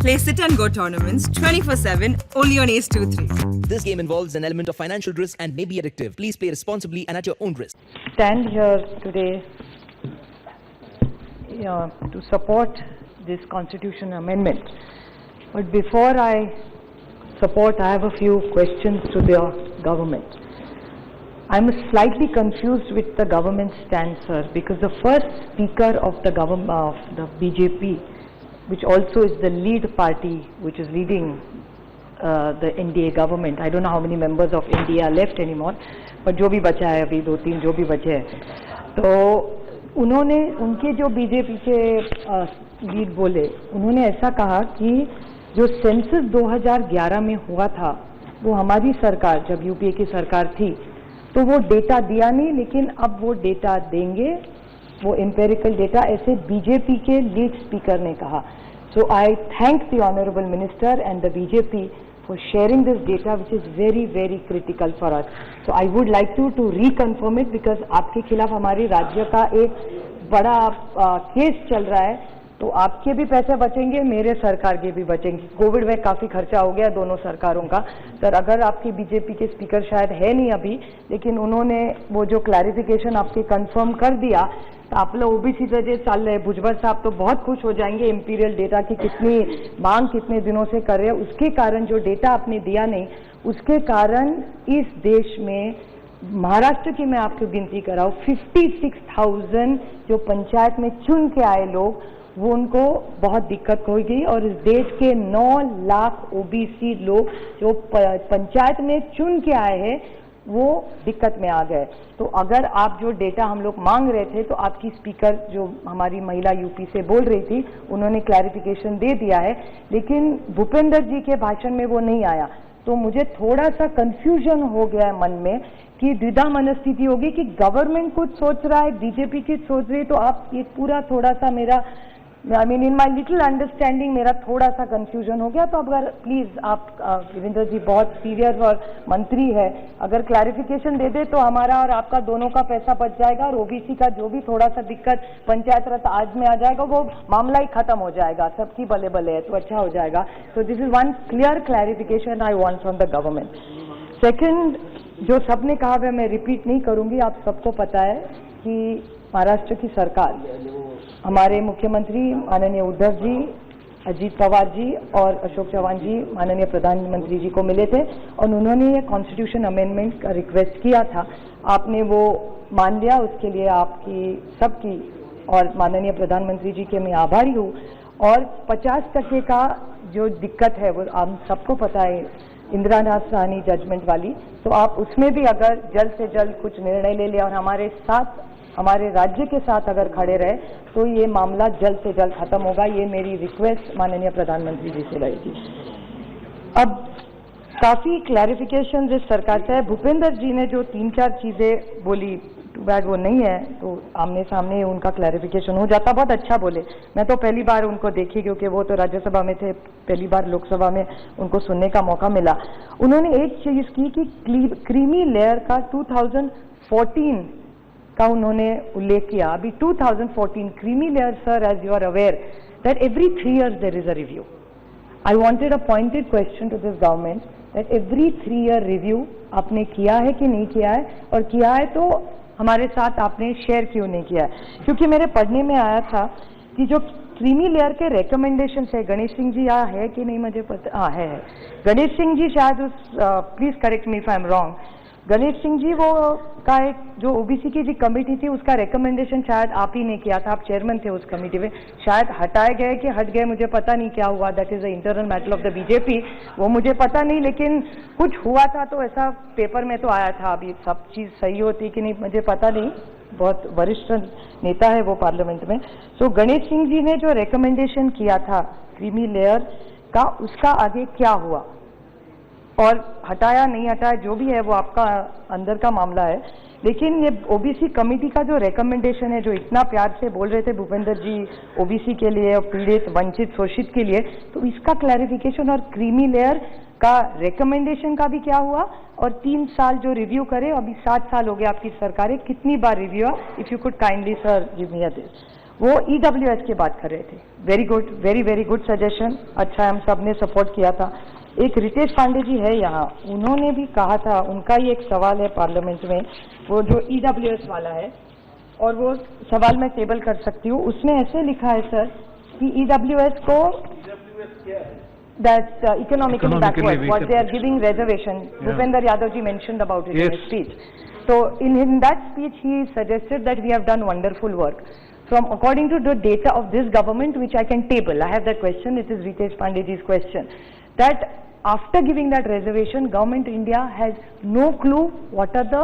Play sit and go tournaments 24/7 only on Ace23. This game involves an element of financial risk and may be addictive. Please play responsibly and at your own risk. Stand here today to support this constitution amendment. But before I support, I have a few questions to the government. I'm slightly confused with the government stand, sir, because the first speaker of the government of the BJP, which also is the lead party which is leading the NDA government. I don't know how many members of NDA are left anymore, but जो भी बचा है अभी 2-3 जो भी बचे हैं, तो उन्होंने उनके जो बीजेपी के लीड बोले, उन्होंने ऐसा कहा कि जो सेंसस 2011 में हुआ था वो हमारी सरकार जब यूपीए की सरकार थी तो वो डेटा दिया नहीं, लेकिन अब वो डेटा देंगे, वो एम्पेरिकल डेटा, ऐसे बीजेपी के लीड स्पीकर ने कहा. So I thank the honourable minister and the BJP for sharing this data which is very very critical for us. So I would like to reconfirm it, because आपके खिलाफ हमारे राज्य का एक बड़ा केस चल रहा है, तो आपके भी पैसे बचेंगे, मेरे सरकार के भी बचेंगे. कोविड में काफ़ी खर्चा हो गया दोनों सरकारों का. सर, अगर आपकी बीजेपी के स्पीकर शायद है नहीं अभी, लेकिन उन्होंने वो जो क्लैरिफिकेशन आपके कंफर्म कर दिया, तो आप लोग ओबीसी से चल रहे, भुजबल साहब तो बहुत खुश हो जाएंगे. इंपीरियल डेटा की कितनी मांग कितने दिनों से कर रहे हैं, उसके कारण जो डेटा आपने दिया नहीं, उसके कारण इस देश में महाराष्ट्र की मैं आपको गिनती कराऊँ, 56,000 जो पंचायत में चुन के आए लोग, वो उनको बहुत दिक्कत हो गई. और इस देश के 9 लाख ओबीसी लोग जो पंचायत में चुन के आए हैं वो दिक्कत में आ गए. तो अगर आप जो डेटा हम लोग मांग रहे थे, तो आपकी स्पीकर जो हमारी महिला यूपी से बोल रही थी, उन्होंने क्लैरिफिकेशन दे दिया है, लेकिन भूपेंद्र जी के भाषण में वो नहीं आया. तो मुझे थोड़ा सा कंफ्यूजन हो गया है मन में कि द्विधा मनस्थिति होगी कि गवर्नमेंट कुछ सोच रहा है, बीजेपी कुछ सोच रही है. तो आप ये पूरा थोड़ा सा मेरा इन माई लिटिल अंडरस्टैंडिंग मेरा थोड़ा सा कंफ्यूजन हो गया. तो अगर प्लीज़ आप देवेंद्र जी बहुत सीरियस और मंत्री है, अगर क्लैरिफिकेशन दे दे तो हमारा और आपका दोनों का पैसा बच जाएगा, और ओबीसी का जो भी थोड़ा सा दिक्कत पंचायत राज आज में आ जाएगा वो मामला ही खत्म हो जाएगा, सबकी भले भले है तो अच्छा हो जाएगा. तो this is one clear clarification I want from the government. Second, जो सबने कहा वह मैं रिपीट नहीं करूंगी, आप सबको पता है कि महाराष्ट्र की सरकार, हमारे मुख्यमंत्री माननीय उद्धव जी, अजीत पवार जी और अशोक चौहान जी माननीय प्रधानमंत्री जी को मिले थे, और उन्होंने ये कॉन्स्टिट्यूशन अमेंडमेंट का रिक्वेस्ट किया था. आपने वो मान लिया, उसके लिए आपकी सबकी और माननीय प्रधानमंत्री जी के मैं आभारी हूँ. और 50% का जो दिक्कत है वो हम सबको पता है, इंदिरा साहनी जजमेंट वाली, तो आप उसमें भी अगर जल्द से जल्द कुछ निर्णय ले लिया और हमारे साथ, हमारे राज्य के साथ अगर खड़े रहे, तो ये मामला जल्द से जल्द खत्म होगा. ये मेरी रिक्वेस्ट माननीय प्रधानमंत्री जी से रहेगी. अब काफ़ी क्लैरिफिकेशन इस सरकार से है. भूपेंद्र जी ने जो 3-4 चीज़ें बोली, टू बैड वो नहीं है, तो आमने सामने उनका क्लैरिफिकेशन हो जाता. बहुत अच्छा बोले. मैं तो पहली बार उनको देखी, क्योंकि वो तो राज्यसभा में थे, पहली बार लोकसभा में उनको सुनने का मौका मिला. उन्होंने एक चीज़ की कि क्रीमी लेयर का 2014 का उन्होंने उल्लेख किया. अभी 2014 creamy layer, sir, as you are aware that every 3 years there is a review. I wanted a pointed question to this government that every 3 year review आपने किया है कि नहीं किया है, और किया है तो हमारे साथ आपने शेयर क्यों नहीं किया है. क्योंकि मेरे पढ़ने में आया था कि जो क्रीमी लेयर के रिकमेंडेशन है, गणेश सिंह जी यहाँ है कि नहीं मुझे पता, हाँ है. गणेश सिंह जी शायद उस, please correct me if I am wrong, Ganesh Singh ji वो का एक जो ओबीसी की जो कमेटी थी उसका रिकमेंडेशन शायद आप ही ने किया था, आप चेयरमैन थे उस कमेटी में. शायद हटाए गए कि हट गए, मुझे पता नहीं क्या हुआ, that is the internal matter of the BJP, वो मुझे पता नहीं, लेकिन कुछ हुआ था तो ऐसा पेपर में तो आया था. अभी सब चीज़ सही होती कि नहीं मुझे पता नहीं, बहुत वरिष्ठ नेता है वो पार्लियामेंट में. सो गणेश सिंह जी ने जो रिकमेंडेशन किया था क्रीमी लेयर का, उसका आगे क्या हुआ, और हटाया नहीं हटाया जो भी है वो आपका अंदर का मामला है. लेकिन ये ओबीसी कमेटी का जो रिकमेंडेशन है, जो इतना प्यार से बोल रहे थे भूपेंद्र जी ओबीसी के लिए और पीड़ित, वंचित, शोषित के लिए, तो इसका क्लैरिफिकेशन और क्रीमी लेयर का रिकमेंडेशन का भी क्या हुआ, और 3 साल जो रिव्यू करे, अभी 7 साल हो गए आपकी सरकारें, कितनी बार रिव्यू हुआ. If you could kindly sir give me this. वो EWS की बात कर रहे थे. Very good, very good suggestion. अच्छा, हम सब ने सपोर्ट किया था. एक रितेश पांडे जी है यहाँ, उन्होंने भी कहा था, उनका ही एक सवाल है पार्लियामेंट में, वो जो EWS वाला है, और वो सवाल मैं टेबल कर सकती हूँ. उसमें ऐसे लिखा है सर कि EWS को that economically backward, what they are giving reservation. Bhupender Yadav ji mentioned about it in his speech. So in that speech he suggested that we have done wonderful work. From according to the data of this government, which I can table, I have that question, it is Ritesh Pandey ji's question, that after giving that reservation, government India has no clue what are the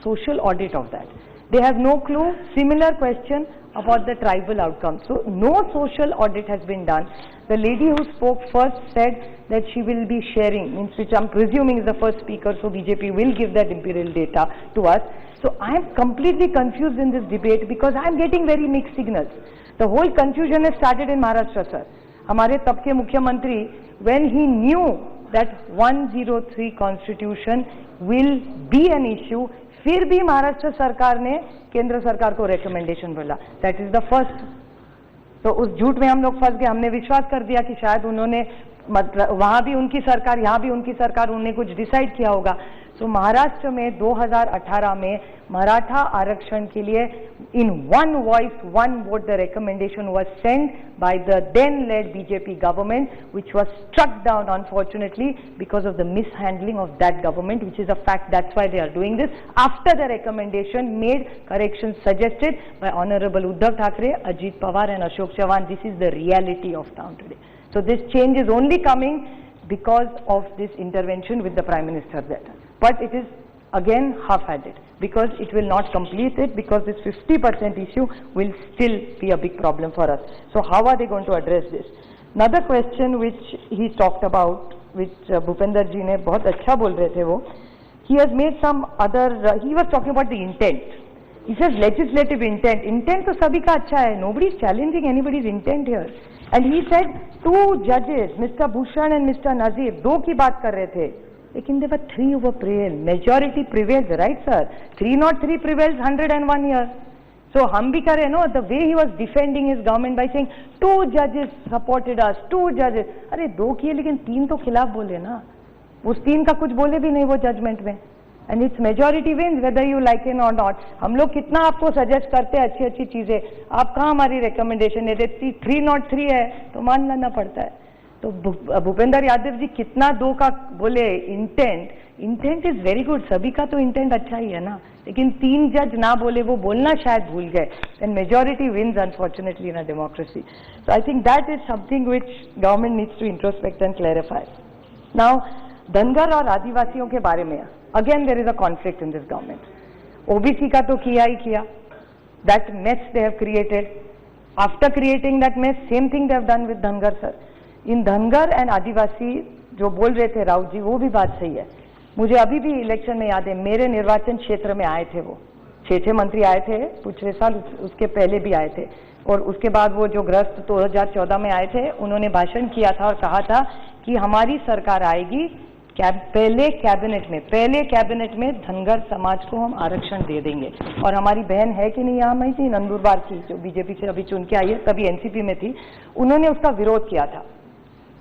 social audit of that. They have no clue. Similar question about the tribal outcome. So no social audit has been done. The lady who spoke first said that she will be sharing, means which I'm presuming is the first speaker, so BJP will give that imperial data to us. So I am completely confused in this debate because I am getting very mixed signals. The whole confusion has started in Maharashtra, sir. हमारे तब के मुख्यमंत्री, when he knew that 103 constitution will be an issue, फिर भी महाराष्ट्र सरकार ने केंद्र सरकार को रिकमेंडेशन बोला. That is the first. तो उस झूठ में हम लोग फंस गए. हमने विश्वास कर दिया कि शायद उन्होंने, मतलब वहां भी उनकी सरकार, यहाँ भी उनकी सरकार, उन्होंने कुछ डिसाइड किया होगा. तो महाराष्ट्र में 2018 में मराठा आरक्षण के लिए in one voice one vote the recommendation was sent by the then led BJP government, which was struck down unfortunately because of the mishandling of that government, which is a fact. That's why they are doing this after the recommendation made, correction suggested by honourable Uddhav Thackeray, Ajit Pawar and Ashok Chavan. This is the reality of town today. So this change is only coming because of this intervention with the Prime Minister there. But it is again half-hearted because it will not complete it, because this 50% issue will still be a big problem for us. So how are they going to address this? Another question which he talked about, which Bhupender ji ne bahut acha bol rahe the wo, he has made some other, he was talking about the intent. He says legislative intent. Intent to sabhi ka acha hai. Nobody is challenging anybody's intent here. And he said two judges, Mr. Bhushan and Mr. Nazir, दो की बात कर रहे थे, लेकिन there were three over prevail. Majority prevails, right sir? 303 prevails, 101 here. So हम भी करे, no? The way he was defending his government by saying two judges supported us, two judges. अरे दो किए लेकिन तीन तो खिलाफ बोले ना. उस तीन का कुछ बोले भी नहीं वो जजमेंट में. And its majority wins whether you like it or not. हम लोग कितना आपको सजेस्ट करते हैं अच्छी अच्छी चीजें, आप कहाँ हमारी रिकमेंडेशन देते. 303 है तो मान लेना पड़ता है. तो भूपेंद्र यादव जी कितना दो का बोले. इंटेंट इज वेरी गुड, सभी का तो इंटेंट अच्छा ही है ना, लेकिन तीन जज ना बोले, वो बोलना शायद भूल गए. And majority wins unfortunately in a democracy. So I think that is something which government needs to introspect and clarify. Now Dhangar और आदिवासियों के बारे में again there is a conflict in this government. OBC का तो किया ही किया. That mess they have created. After creating that mess, same thing they have done with Dhangar sir. In Dhangar and आदिवासी जो बोल रहे थे राउत जी, वो भी बात सही है. मुझे अभी भी इलेक्शन में याद है, मेरे निर्वाचन क्षेत्र में आए थे वो 6 मंत्री आए थे पिछले साल, उसके पहले भी आए थे, और उसके बाद वो जो ग्रस्त 2014 में आए थे, उन्होंने भाषण किया था और कहा था कि हमारी सरकार आएगी, पहले कैबिनेट में धनगर समाज को हम आरक्षण दे देंगे. और हमारी बहन है कि नहीं यहाँ में थी, नंदुरबार की, जो बीजेपी से अभी चुन के आई है, तभी एनसीपी में थी, उन्होंने उसका विरोध किया था.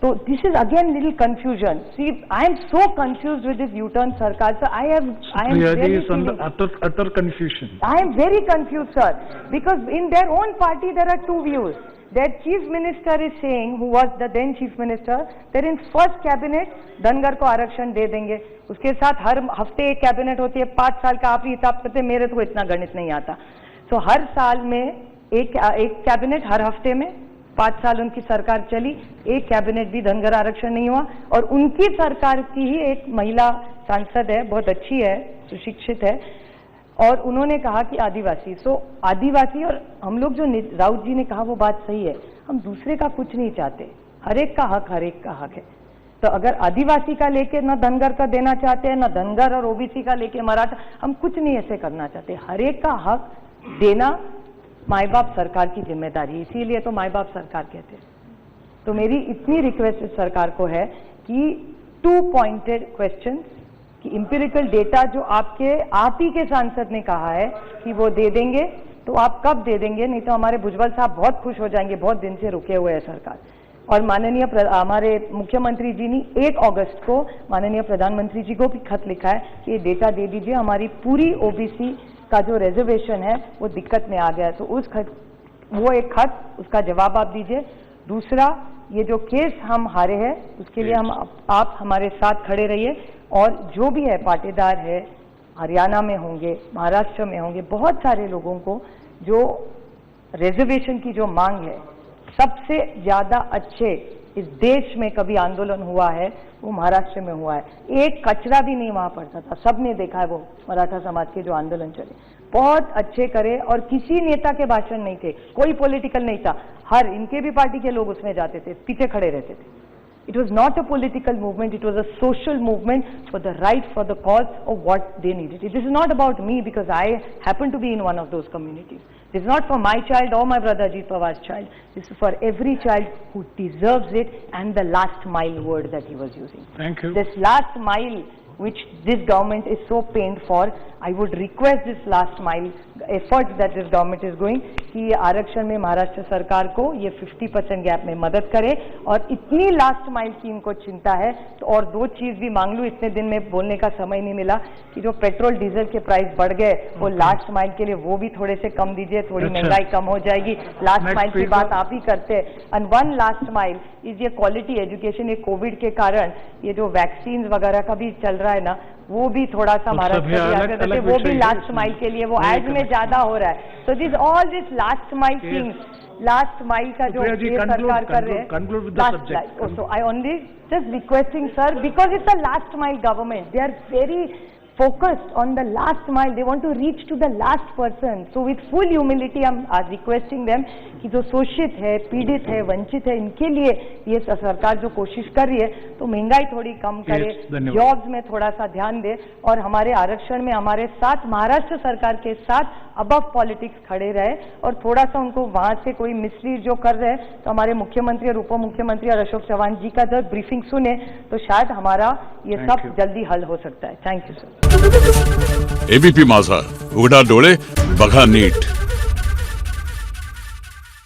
तो this is again little confusion. See I am so confused with this U turn सरकार. Sir I am very confused sir, because in their own party there are two views. Their chief minister is saying, who was the then chief minister, that in first cabinet Dhangar को आरक्षण दे देंगे. उसके साथ हर हफ्ते एक cabinet होती है, 5 साल का आप ही हिसाब करते, मेरे तो इतना गणित नहीं आता. तो हर साल में एक कैबिनेट, हर हफ्ते में 5 साल उनकी सरकार चली, एक कैबिनेट भी धनगर आरक्षण नहीं हुआ. और उनकी सरकार की ही एक महिला सांसद है, बहुत अच्छी है, सुशिक्षित है, और उन्होंने कहा कि आदिवासी. सो आदिवासी, और हम लोग जो राउत जी ने कहा वो बात सही है, हम दूसरे का कुछ नहीं चाहते, हर एक का हक है. तो अगर आदिवासी का लेके ना धनगर का देना चाहते हैं, ना धनगर और ओबीसी का लेके मराठा, हम कुछ नहीं ऐसे करना चाहते. हर एक का हक देना माई बाप सरकार की जिम्मेदारी, इसीलिए तो माई बाप सरकार कहते हैं. तो मेरी इतनी रिक्वेस्ट सरकार को है कि 2 पॉइंटेड क्वेश्चन, कि इंपेरिकल डेटा जो आप ही के सांसद ने कहा है कि वो दे देंगे, तो आप कब दे देंगे? नहीं तो हमारे भुजबल साहब बहुत खुश हो जाएंगे, बहुत दिन से रुके हुए हैं सरकार। और माननीय हमारे मुख्यमंत्री जी ने 1 अगस्त को माननीय प्रधानमंत्री जी को भी खत लिखा है कि ये डेटा दे दीजिए, हमारी पूरी ओबीसी का जो रिजर्वेशन है वो दिक्कत में आ गया है। तो वो एक खत, उसका जवाब आप दीजिए। दूसरा, ये जो केस हम हारे हैं उसके लिए आप हमारे साथ खड़े रहिए, और जो भी है पाटीदार है, हरियाणा में होंगे, महाराष्ट्र में होंगे, बहुत सारे लोगों को जो रिजर्वेशन की जो मांग है, सबसे ज्यादा अच्छे इस देश में कभी आंदोलन हुआ है वो महाराष्ट्र में हुआ है। एक कचरा भी नहीं वहां पड़ता था, सबने देखा है वो मराठा समाज के जो आंदोलन चले, बहुत अच्छे करे, और किसी नेता के भाषण नहीं थे, कोई पॉलिटिकल नहीं था, हर इनके भी पार्टी के लोग उसमें जाते थे, पीछे खड़े रहते थे। It was not a political movement, it was a social movement for the right, for the cause of what they needed. This is not about me because I happen to be in one of those communities. This is not for my child or my brother Ajit Pawar's child. This is for every child who deserves it, and the last mile word that he was using. Thank you. This last mile which this government is so pained for, I would request this last mile efforts that this government is going कि ये आरक्षण में महाराष्ट्र सरकार को ये 50% gap में मदद करे, और इतनी लास्ट माइल की इनको चिंता है। तो और 2 चीज भी मांग लूं, इतने दिन में बोलने का समय नहीं मिला, कि जो पेट्रोल डीजल के प्राइस बढ़ गए वो लास्ट माइल के लिए वो भी थोड़े से कम दीजिए, थोड़ी महंगाई कम हो जाएगी। लास्ट माइल की बात आप ही करते हैं। एंड 1 लास्ट माइल इज ये क्वालिटी एजुकेशन। ये कोविड के कारण ये जो वैक्सीन वगैरह का भी चल रहा है ना, वो भी थोड़ा सा महाराष्ट्र वो भी लास्ट माइल के लिए वो एड में ज्यादा हो रहा है। तो this all this last mile things, last mile का जो सरकार कर रहे हैं, so I only just requesting sir, because it's a last mile government, they are very focused on the last mile, they want to reach to the last person. So with full humility I'm requesting them कि जो शोषित है, पीड़ित है, वंचित है, इनके लिए ये सरकार जो कोशिश कर रही है, तो महंगाई थोड़ी कम करे, जॉब्स में थोड़ा सा ध्यान दे, और हमारे आरक्षण में हमारे साथ महाराष्ट्र सरकार के साथ अबव पॉलिटिक्स खड़े रहे, और थोड़ा सा उनको वहां से कोई मिसलीड जो कर रहे हैं, तो हमारे मुख्यमंत्री और उप मुख्यमंत्री और अशोक चव्हाण जी का जब ब्रीफिंग सुने तो शायद हमारा ये सब जल्दी हल हो सकता है। Thank you sir. एबीपी माझा, उघडा डोळे बघा नीट।